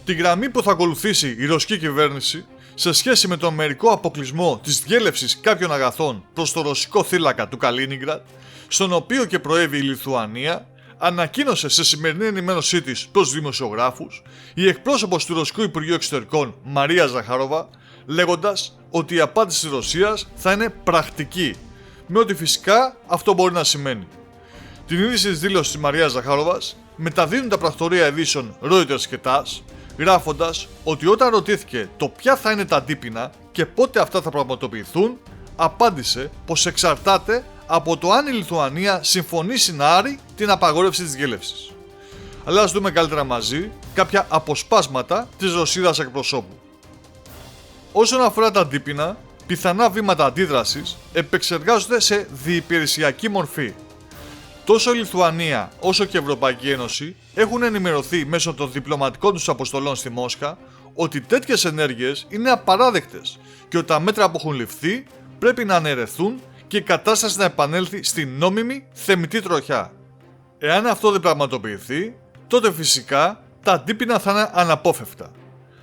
Τη γραμμή που θα ακολουθήσει η ρωσική κυβέρνηση σε σχέση με τον μερικό αποκλεισμό της διέλευσης κάποιων αγαθών προς το ρωσικό θύλακα του Καλίνιγκραντ, στον οποίο και προέβη η Λιθουανία, ανακοίνωσε σε σημερινή ενημέρωσή της προς δημοσιογράφους η εκπρόσωπος του Ρωσικού Υπουργείου Εξωτερικών Μαρία Ζαχάροβα, λέγοντας ότι η απάντηση της Ρωσίας θα είναι πρακτική, με ό,τι φυσικά αυτό μπορεί να σημαίνει. Την είδηση της δήλωσης της Μαρίας Ζαχάροβας μεταδίδουν τα πρακτορεία ειδήσεων Reuters και TASS, γράφοντας ότι όταν ρωτήθηκε το ποια θα είναι τα αντίπεινα και πότε αυτά θα πραγματοποιηθούν, απάντησε πως εξαρτάται από το αν η Λιθουανία συμφωνήσει να άρει την απαγόρευση της διέλευσης. Αλλά ας δούμε καλύτερα μαζί κάποια αποσπάσματα της Ρωσίδας εκπροσώπου. Όσον αφορά τα αντίπεινα, πιθανά βήματα αντίδρασης επεξεργάζονται σε διυπηρεσιακή μορφή. Τόσο η Λιθουανία όσο και η Ευρωπαϊκή Ένωση έχουν ενημερωθεί μέσω των διπλωματικών τους αποστολών στη Μόσχα ότι τέτοιες ενέργειες είναι απαράδεκτες και ότι τα μέτρα που έχουν ληφθεί πρέπει να αναιρεθούν και η κατάσταση να επανέλθει στην νόμιμη θεμιτή τροχιά. Εάν αυτό δεν πραγματοποιηθεί, τότε φυσικά τα αντίπεινα θα είναι αναπόφευκτα.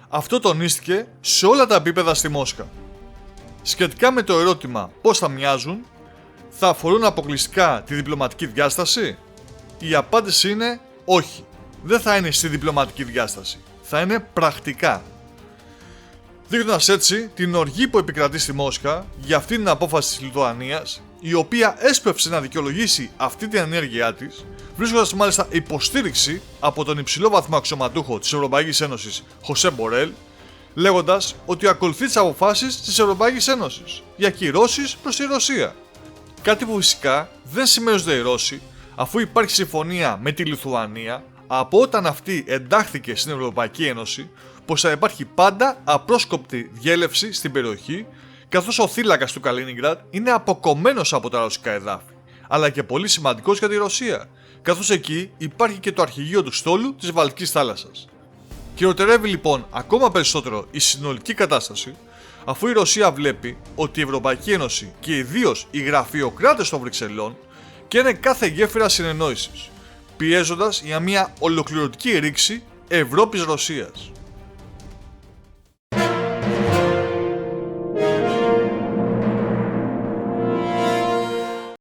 Αυτό τονίστηκε σε όλα τα επίπεδα στη Μόσχα. Σχετικά με το ερώτημα πώς θα μοιάζουν, θα αφορούν αποκλειστικά τη διπλωματική διάσταση? Η απάντηση είναι όχι. Δεν θα είναι στη διπλωματική διάσταση. Θα είναι πρακτικά. Δείχνοντας έτσι την οργή που επικρατεί στη Μόσχα για αυτή την απόφαση της Λιθουανίας, η οποία έσπευσε να δικαιολογήσει αυτή την ενέργειά της, βρίσκοντας μάλιστα υποστήριξη από τον υψηλό βαθμό αξιωματούχο της Ευρωπαϊκής Ένωσης, Χωσέ Μπορέλ, λέγοντας ότι ακολουθεί τις αποφάσεις της Ευρωπαϊκής Ένωσης για κυρώσεις προς τη Ρωσία. Κάτι που φυσικά δεν συμμερίζονται οι Ρώσοι, αφού υπάρχει συμφωνία με τη Λιθουανία από όταν αυτή εντάχθηκε στην Ευρωπαϊκή Ένωση, πως θα υπάρχει πάντα απρόσκοπτη διέλευση στην περιοχή, καθώς ο θύλακας του Καλίνιγκραντ είναι αποκομμένος από τα ρωσικά εδάφη, αλλά και πολύ σημαντικός για τη Ρωσία, καθώς εκεί υπάρχει και το αρχηγείο του στόλου της Βαλτικής θάλασσας. Χειροτερεύει λοιπόν ακόμα περισσότερο η συνολική κατάσταση, αφού η Ρωσία βλέπει ότι η Ευρωπαϊκή Ένωση και ιδίως οι γραφειοκράτες των Βρυξελών καίνε κάθε γέφυρα συνεννόησης, πιέζοντας για μια ολοκληρωτική ρήξη Ευρώπης-Ρωσίας.